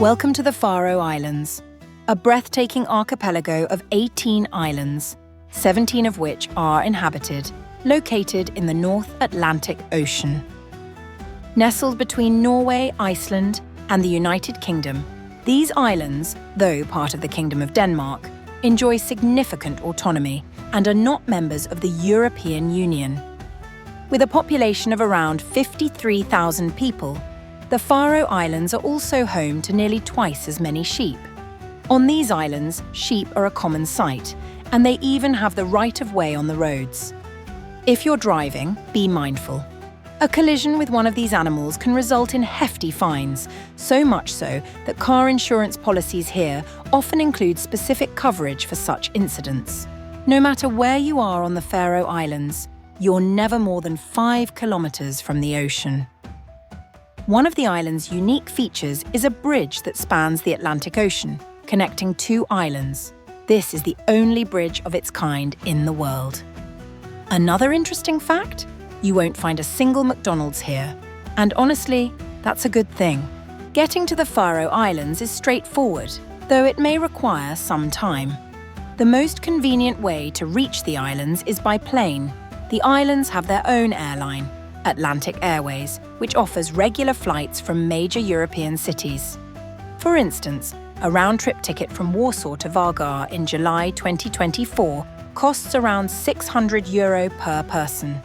Welcome to the Faroe Islands, a breathtaking archipelago of 18 islands, 17 of which are inhabited, located in the North Atlantic Ocean. Nestled between Norway, Iceland, and the United Kingdom, these islands, though part of the Kingdom of Denmark, enjoy significant autonomy and are not members of the European Union. With a population of around 53,000 people, the Faroe Islands are also home to nearly twice as many sheep. On these islands, sheep are a common sight, and they even have the right-of-way on the roads. If you're driving, be mindful. A collision with one of these animals can result in hefty fines, so much so that car insurance policies here often include specific coverage for such incidents. No matter where you are on the Faroe Islands, you're never more than 5 kilometers from the ocean. One of the island's unique features is a bridge that spans the Atlantic Ocean, connecting two islands. This is the only bridge of its kind in the world. Another interesting fact? You won't find a single McDonald's here. And honestly, that's a good thing. Getting to the Faroe Islands is straightforward, though it may require some time. The most convenient way to reach the islands is by plane. The islands have their own airline, Atlantic Airways, which offers regular flights from major European cities. For instance, a round-trip ticket from Warsaw to Vargar in July 2024 costs around €600 per person.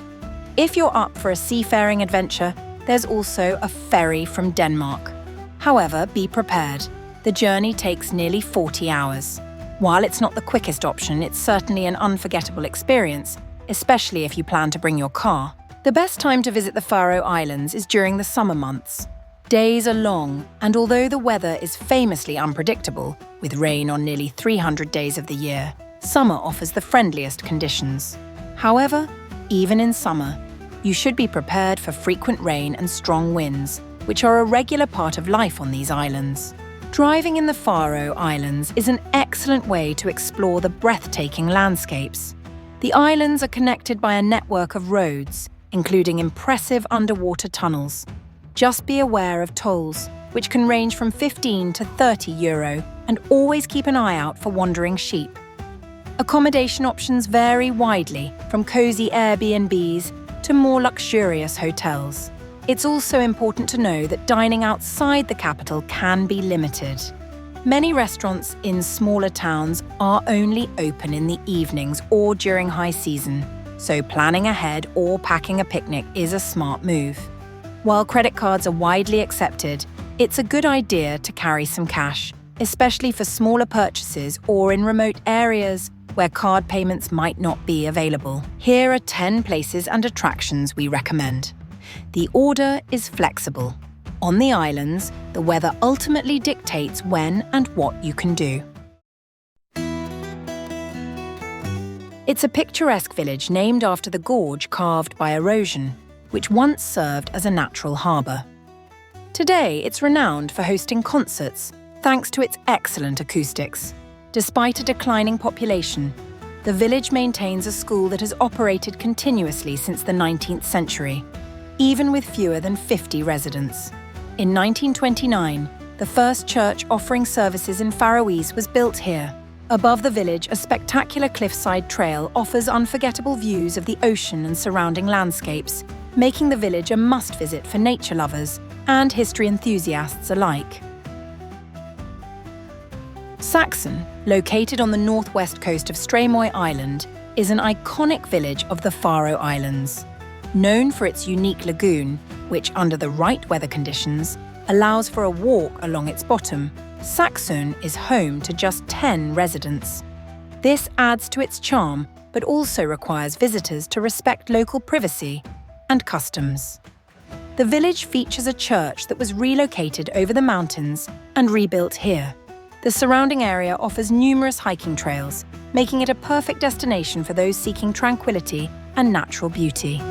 If you're up for a seafaring adventure, there's also a ferry from Denmark. However, be prepared. The journey takes nearly 40 hours. While it's not the quickest option, it's certainly an unforgettable experience, especially if you plan to bring your car. The best time to visit the Faroe Islands is during the summer months. Days are long, and although the weather is famously unpredictable, with rain on nearly 300 days of the year, summer offers the friendliest conditions. However, even in summer, you should be prepared for frequent rain and strong winds, which are a regular part of life on these islands. Driving in the Faroe Islands is an excellent way to explore the breathtaking landscapes. The islands are connected by a network of roads, including impressive underwater tunnels. Just be aware of tolls, which can range from €15 to €30, and always keep an eye out for wandering sheep. Accommodation options vary widely, from cozy Airbnbs to more luxurious hotels. It's also important to know that dining outside the capital can be limited. Many restaurants in smaller towns are only open in the evenings or during high season, so planning ahead or packing a picnic is a smart move. While credit cards are widely accepted, it's a good idea to carry some cash, especially for smaller purchases or in remote areas where card payments might not be available. Here are 10 places and attractions we recommend. The order is flexible. On the islands, the weather ultimately dictates when and what you can do. It's a picturesque village named after the gorge carved by erosion, which once served as a natural harbour. Today, it's renowned for hosting concerts, thanks to its excellent acoustics. Despite a declining population, the village maintains a school that has operated continuously since the 19th century, even with fewer than 50 residents. In 1929, the first church offering services in Faroese was built here. Above the village, a spectacular cliffside trail offers unforgettable views of the ocean and surrounding landscapes, making the village a must-visit for nature lovers and history enthusiasts alike. Saksun, located on the northwest coast of Streymoy Island, is an iconic village of the Faroe Islands. Known for its unique lagoon, which under the right weather conditions allows for a walk along its bottom, Saksun is home to just 10 residents. This adds to its charm, but also requires visitors to respect local privacy and customs. The village features a church that was relocated over the mountains and rebuilt here. The surrounding area offers numerous hiking trails, making it a perfect destination for those seeking tranquility and natural beauty.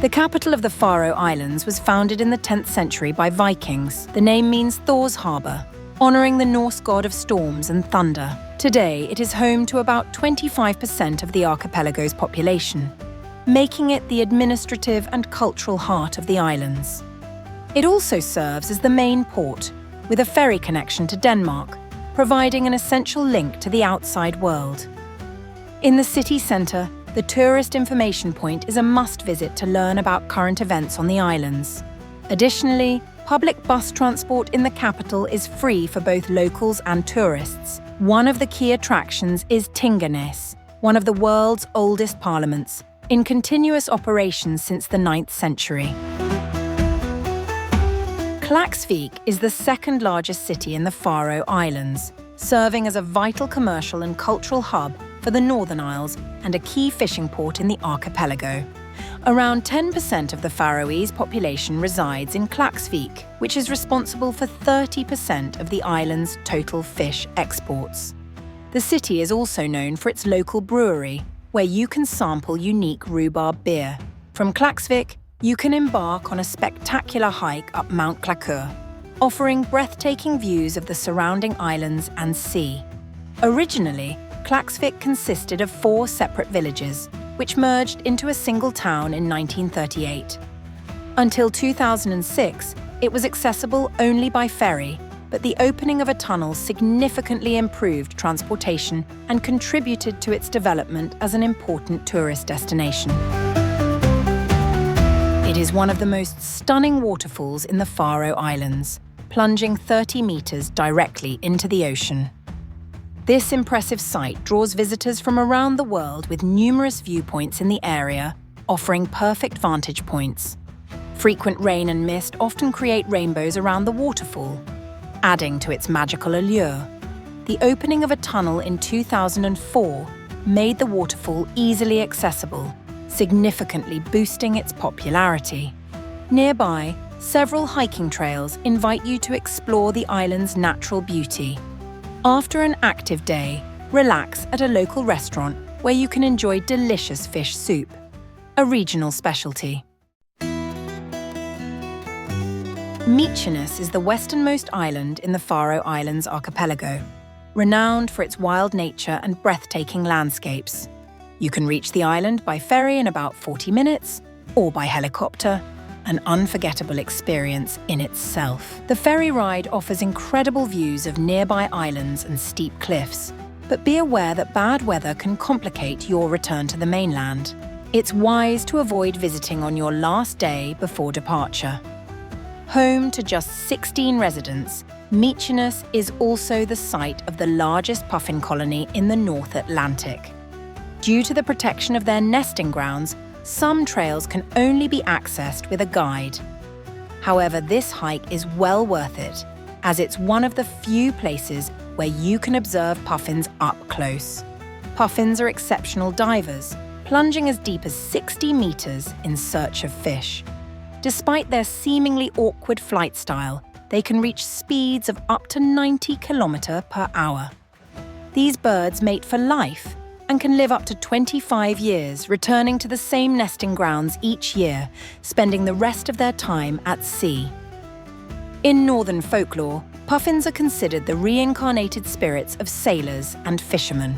The capital of the Faroe Islands was founded in the 10th century by Vikings. The name means Thor's Harbour, honouring the Norse god of storms and thunder. Today, it is home to about 25% of the archipelago's population, making it the administrative and cultural heart of the islands. It also serves as the main port, with a ferry connection to Denmark, providing an essential link to the outside world. In the city centre, the tourist information point is a must-visit to learn about current events on the islands. Additionally, public bus transport in the capital is free for both locals and tourists. One of the key attractions is Mykines, one of the world's oldest parliaments, in continuous operation since the 9th century. Klaksvik is the second largest city in the Faroe Islands, serving as a vital commercial and cultural hub for the Northern Isles and a key fishing port in the archipelago. Around 10% of the Faroese population resides in Klaksvik, which is responsible for 30% of the island's total fish exports. The city is also known for its local brewery, where you can sample unique rhubarb beer. From Klaksvik, you can embark on a spectacular hike up Mount Kallur, offering breathtaking views of the surrounding islands and sea. Originally, Klaksvik consisted of 4 separate villages, which merged into a single town in 1938. Until 2006, it was accessible only by ferry, but the opening of a tunnel significantly improved transportation and contributed to its development as an important tourist destination. It is one of the most stunning waterfalls in the Faroe Islands, plunging 30 meters directly into the ocean. This impressive site draws visitors from around the world with numerous viewpoints in the area, offering perfect vantage points. Frequent rain and mist often create rainbows around the waterfall, adding to its magical allure. The opening of a tunnel in 2004 made the waterfall easily accessible, significantly boosting its popularity. Nearby, several hiking trails invite you to explore the island's natural beauty. After an active day, relax at a local restaurant where you can enjoy delicious fish soup, a regional specialty. Mykines is the westernmost island in the Faroe Islands archipelago, renowned for its wild nature and breathtaking landscapes. You can reach the island by ferry in about 40 minutes, or by helicopter, an unforgettable experience in itself. The ferry ride offers incredible views of nearby islands and steep cliffs, but be aware that bad weather can complicate your return to the mainland. It's wise to avoid visiting on your last day before departure. Home to just 16 residents, Mykines is also the site of the largest puffin colony in the North Atlantic. Due to the protection of their nesting grounds, some trails can only be accessed with a guide. However, this hike is well worth it, as it's one of the few places where you can observe puffins up close. Puffins are exceptional divers, plunging as deep as 60 meters in search of fish. Despite their seemingly awkward flight style, they can reach speeds of up to 90 km/h. These birds mate for life and can live up to 25 years, returning to the same nesting grounds each year, spending the rest of their time at sea. In northern folklore, puffins are considered the reincarnated spirits of sailors and fishermen.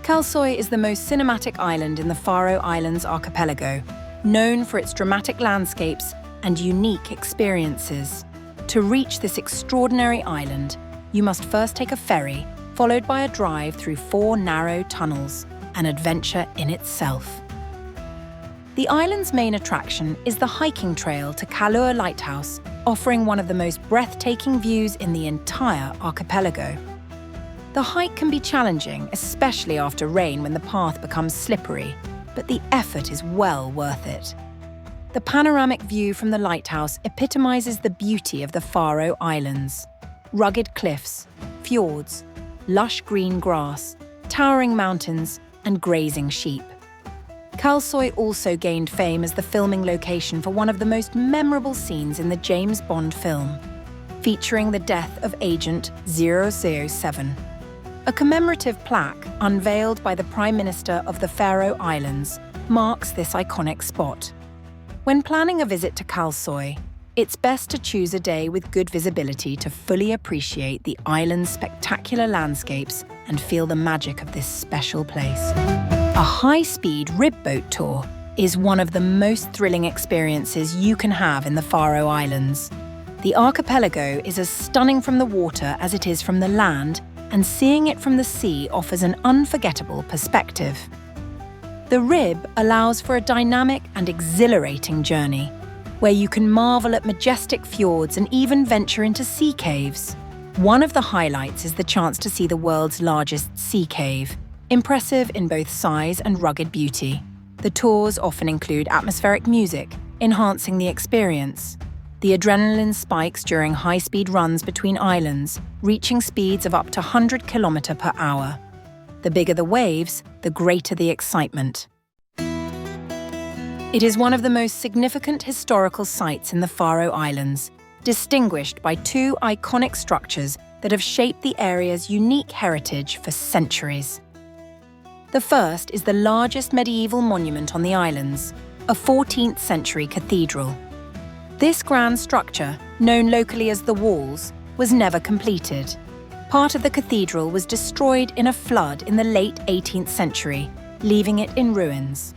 Kalsoy is the most cinematic island in the Faroe Islands archipelago, known for its dramatic landscapes and unique experiences. To reach this extraordinary island, you must first take a ferry, followed by a drive through 4 narrow tunnels, an adventure in itself. The island's main attraction is the hiking trail to Kallur Lighthouse, offering one of the most breathtaking views in the entire archipelago. The hike can be challenging, especially after rain when the path becomes slippery, but the effort is well worth it. The panoramic view from the lighthouse epitomizes the beauty of the Faroe Islands. Rugged cliffs, fjords, lush green grass, towering mountains, and grazing sheep. Kalsoy also gained fame as the filming location for one of the most memorable scenes in the James Bond film, featuring the death of Agent 007. A commemorative plaque, unveiled by the Prime Minister of the Faroe Islands, marks this iconic spot. When planning a visit to Kalsoy, it's best to choose a day with good visibility to fully appreciate the island's spectacular landscapes and feel the magic of this special place. A high-speed rib boat tour is one of the most thrilling experiences you can have in the Faroe Islands. The archipelago is as stunning from the water as it is from the land, and seeing it from the sea offers an unforgettable perspective. The Rib allows for a dynamic and exhilarating journey, where you can marvel at majestic fjords and even venture into sea caves. One of the highlights is the chance to see the world's largest sea cave, impressive in both size and rugged beauty. The tours often include atmospheric music, enhancing the experience. The adrenaline spikes during high-speed runs between islands, reaching speeds of up to 100 km/h. The bigger the waves, the greater the excitement. It is one of the most significant historical sites in the Faroe Islands, distinguished by two iconic structures that have shaped the area's unique heritage for centuries. The first is the largest medieval monument on the islands, a 14th century cathedral. This grand structure, known locally as the Walls, was never completed. Part of the cathedral was destroyed in a flood in the late 18th century, leaving it in ruins.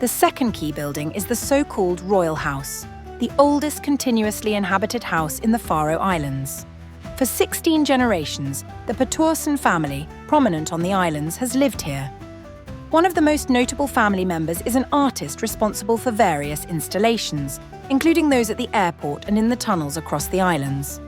The second key building is the so-called Royal House, the oldest continuously inhabited house in the Faroe Islands. For 16 generations, the Torshavn family, prominent on the islands, has lived here. One of the most notable family members is an artist responsible for various installations, including those at the airport and in the tunnels across the islands.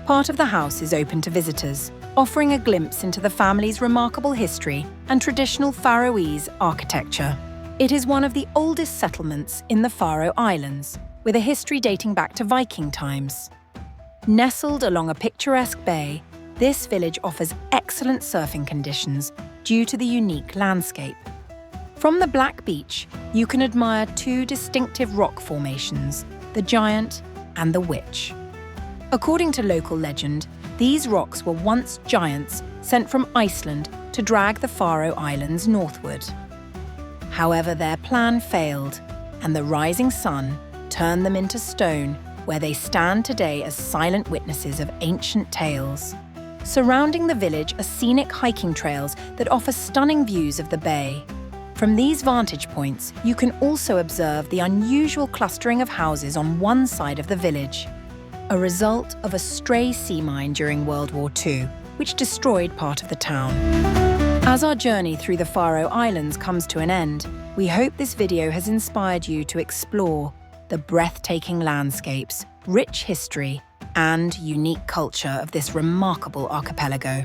Part of the house is open to visitors, offering a glimpse into the family's remarkable history and traditional Faroese architecture. It is one of the oldest settlements in the Faroe Islands, with a history dating back to Viking times. Nestled along a picturesque bay, this village offers excellent surfing conditions due to the unique landscape. From the Black Beach, you can admire two distinctive rock formations, the Giant and the Witch. According to local legend, these rocks were once giants sent from Iceland to drag the Faroe Islands northward. However, their plan failed, and the rising sun turned them into stone, where they stand today as silent witnesses of ancient tales. Surrounding the village are scenic hiking trails that offer stunning views of the bay. From these vantage points, you can also observe the unusual clustering of houses on one side of the village, a result of a stray sea mine during World War II, which destroyed part of the town. As our journey through the Faroe Islands comes to an end, we hope this video has inspired you to explore the breathtaking landscapes, rich history, and unique culture of this remarkable archipelago.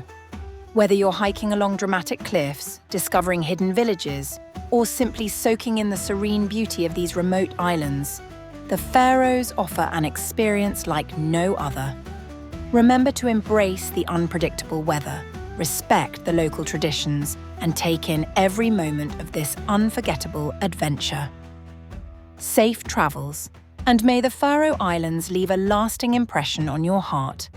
Whether you're hiking along dramatic cliffs, discovering hidden villages, or simply soaking in the serene beauty of these remote islands, the Faroes offer an experience like no other. Remember to embrace the unpredictable weather, respect the local traditions, and take in every moment of this unforgettable adventure. Safe travels, and may the Faroe Islands leave a lasting impression on your heart.